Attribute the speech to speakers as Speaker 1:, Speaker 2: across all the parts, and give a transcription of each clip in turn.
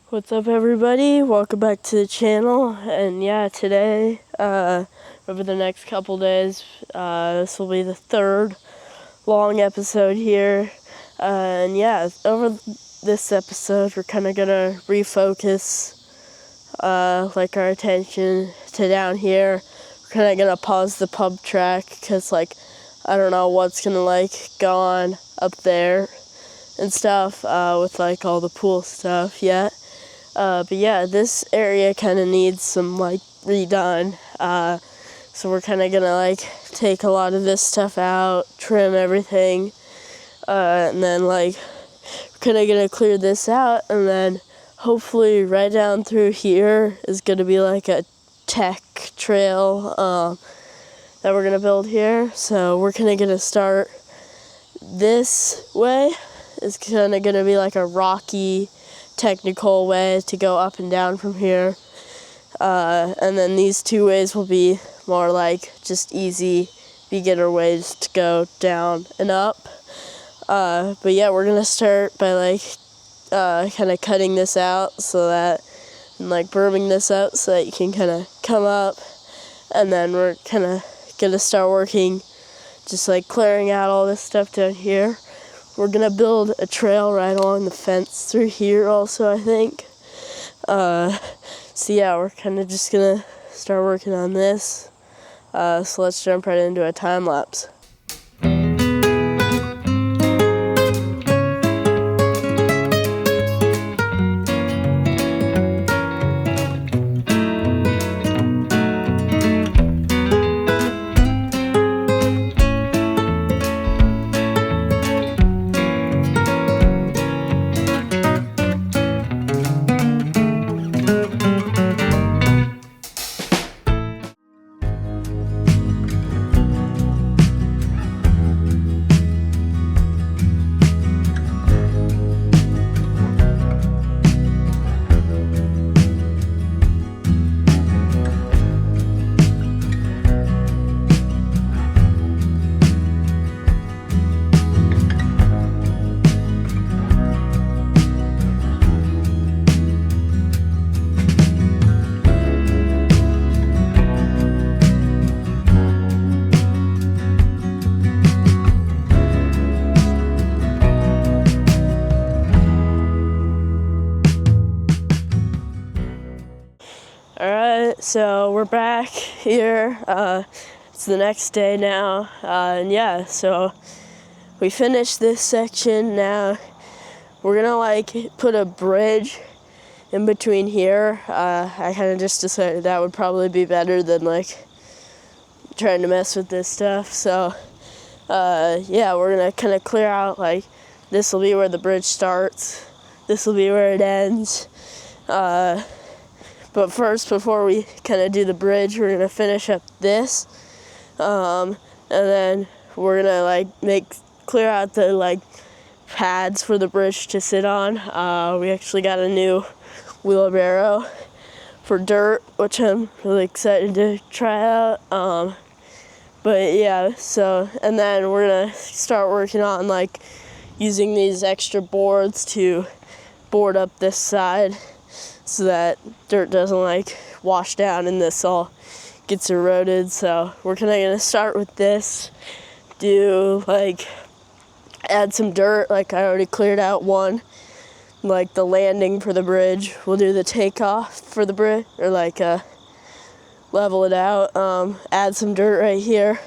Speaker 1: What's up, everybody? Welcome back to the channel. And yeah, today, over the next couple days, this will be the third long episode here. And yeah, over this episode, we're kind of gonna refocus, our attention to down here. We're kind of gonna pause the pub track because, I don't know what's gonna go on up there and stuff with all the pool stuff yet. But yeah, this area kind of needs some redone. So we're kind of gonna take a lot of this stuff out, trim everything, and then we're kind of gonna clear this out, and then hopefully right down through here is gonna be a tech trail that we're gonna build here. So we're kind of gonna start this way. It's kind of gonna be a rocky, technical way to go up and down from here, and then these two ways will be more just easy beginner ways to go down and up. But yeah, we're gonna start by kind of cutting this out so that, and berming this out so that you can kind of come up, and then we're kind of gonna start working just clearing out all this stuff down here. We're gonna build a trail right along the fence through here also, I think. So yeah, we're kind of just gonna start working on this. So let's jump right into a time lapse. Alright, so we're back here. It's the next day now, and yeah, so we finished this section. Now we're gonna put a bridge in between here. I kind of just decided that would probably be better than trying to mess with this stuff. So yeah, we're gonna kind of clear out this will be where the bridge starts, this will be where it ends. But first, before we kind of do the bridge, we're going to finish up this, and then we're going to clear out the pads for the bridge to sit on. We actually got a new wheelbarrow for dirt, which I'm really excited to try out. But yeah, so, and then we're going to start working on using these extra boards to board up this side, so that dirt doesn't wash down and this all gets eroded. So we're kind of gonna start with this, do add some dirt. I already cleared out one, the landing for the bridge. We'll do the takeoff for the bridge, or level it out, add some dirt right here,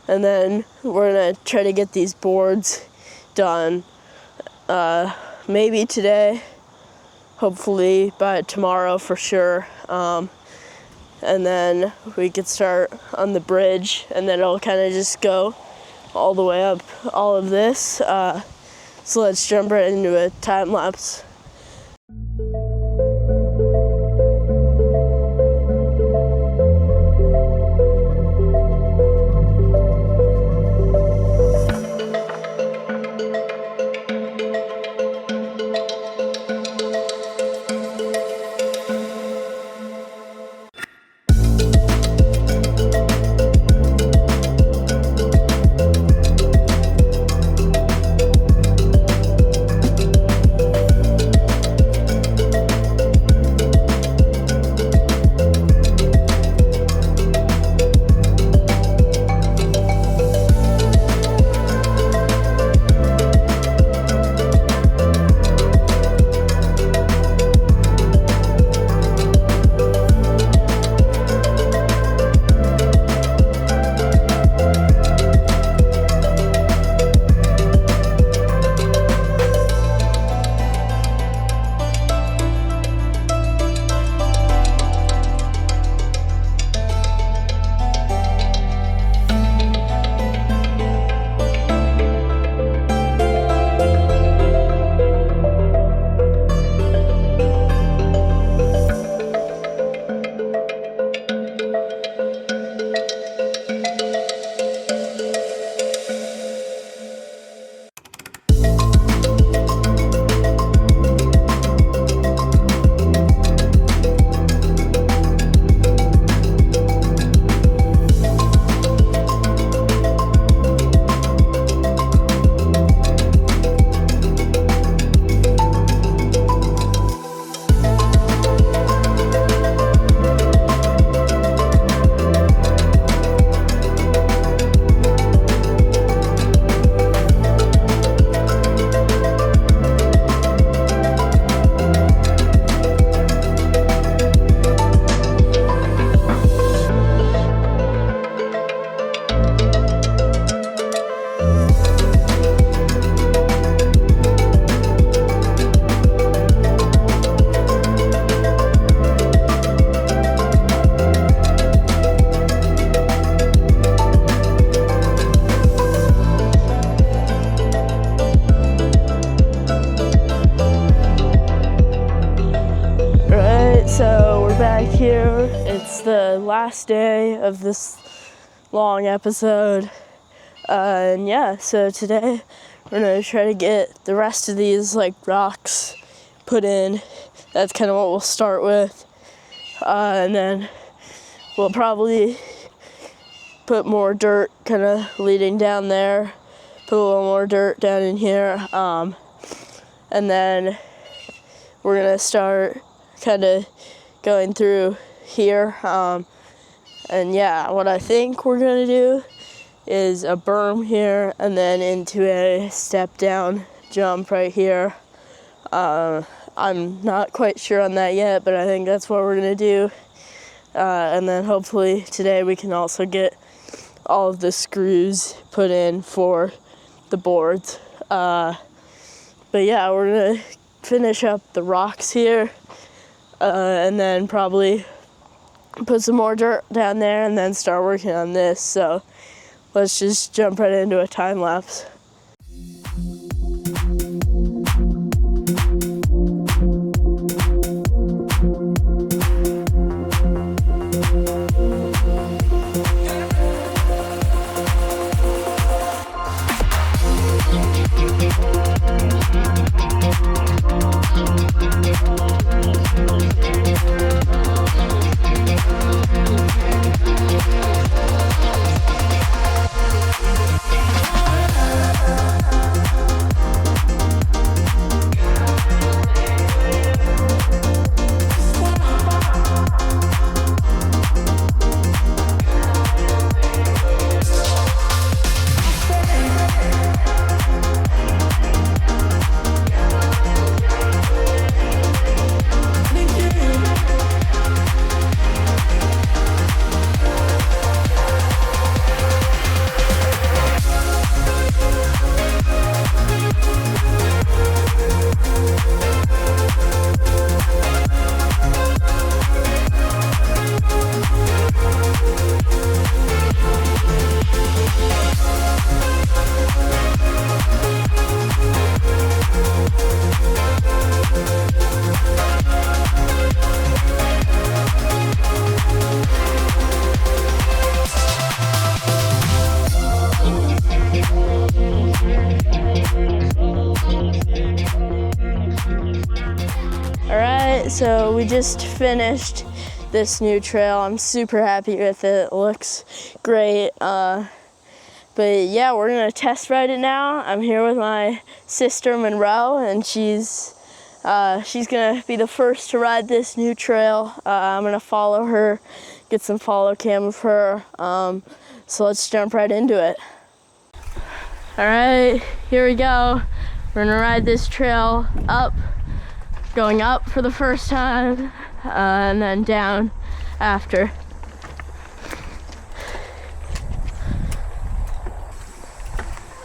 Speaker 1: and then we're gonna try to get these boards done, maybe today, hopefully by tomorrow for sure, and then we could start on the bridge, and then it'll kind of just go all the way up all of this. So let's jump right into a time lapse. we're back here. It's the last day of this long episode. And yeah, so today we're gonna try to get the rest of these like rocks put in. That's kind of what we'll start with. And then we'll probably put more dirt kind of leading down there. Put a little more dirt down in here. And then we're gonna start kind of going through here. And yeah, what I think we're gonna do is a berm here and then into a step down jump right here. I'm not quite sure on that yet, but I think that's what we're gonna do. And then hopefully today we can also get all of the screws put in for the boards. But yeah, we're gonna finish up the rocks here, and then probably put some more dirt down there and then start working on this. So let's just jump right into a time lapse. Alright, so we just finished this new trail. I'm super happy with it. It looks great. But yeah, we're gonna test ride it now. I'm here with my sister Monroe, and she's gonna be the first to ride this new trail. I'm gonna follow her, get some follow cam of her. So let's jump right into it. Alright, here we go. We're gonna ride this trail up. Going up for the first time, and then down after.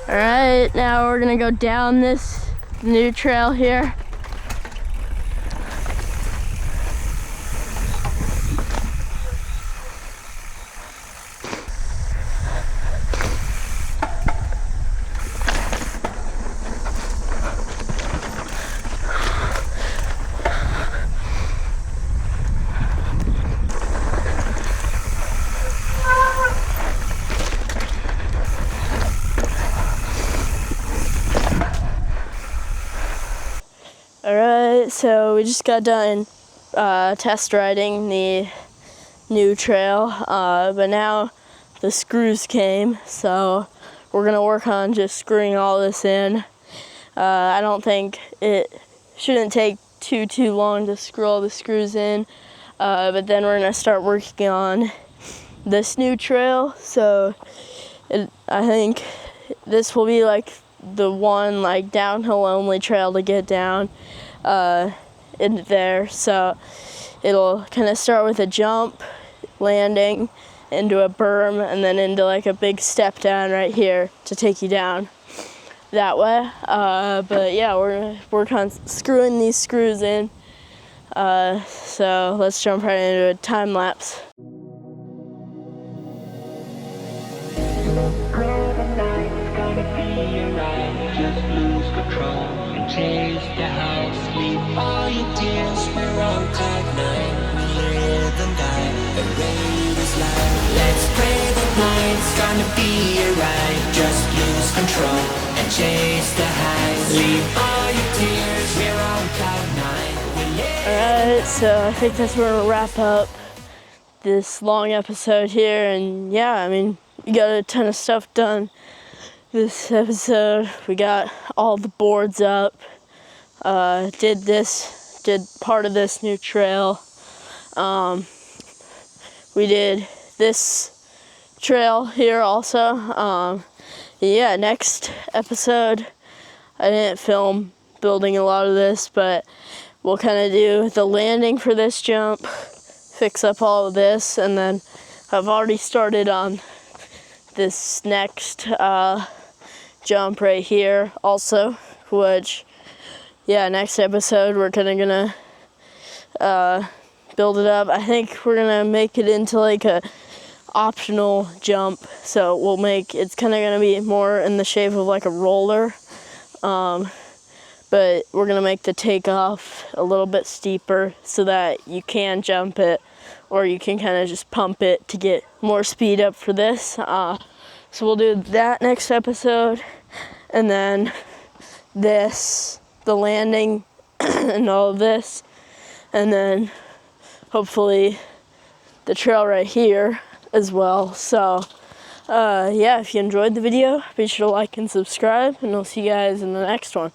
Speaker 1: All right, now we're gonna go down this new trail here. Alright, so we just got done test riding the new trail, but now the screws came, so we're gonna work on just screwing all this in. I don't think it shouldn't take too long to screw all the screws in, but then we're gonna start working on this new trail. So I think this will be like the one like downhill only trail to get down into there. So it'll kind of start with a jump, landing into a berm, and then into like a big step down right here to take you down that way. But yeah, we're gonna work on screwing these screws in. So let's jump right into a time lapse.
Speaker 2: Just lose control and chase the house. Leave all your tears, we're on cloud nine.
Speaker 3: control and chase the highs. Leave all your tears, we're on cloud nine. We live.
Speaker 1: Alright, so I think that's where we'll wrap up this long episode here. And yeah, I mean, we got a ton of stuff done this episode. We got all the boards up. Did part of this new trail. We did this trail here also. Yeah, next episode, I didn't film building a lot of this, but we'll kind of do the landing for this jump, fix up all of this, and then I've already started on this next jump right here also, which, yeah, next episode we're kind of gonna build it up. I think we're gonna make it into like a optional jump, so it's kind of gonna be more in the shape of like a roller, but we're gonna make the takeoff a little bit steeper so that you can jump it, or you can kind of just pump it to get more speed up for this. So we'll do that next episode, and then the landing and all of this, and then hopefully the trail right here as well. So yeah, if you enjoyed the video, be sure to like and subscribe, and I'll see you guys in the next one.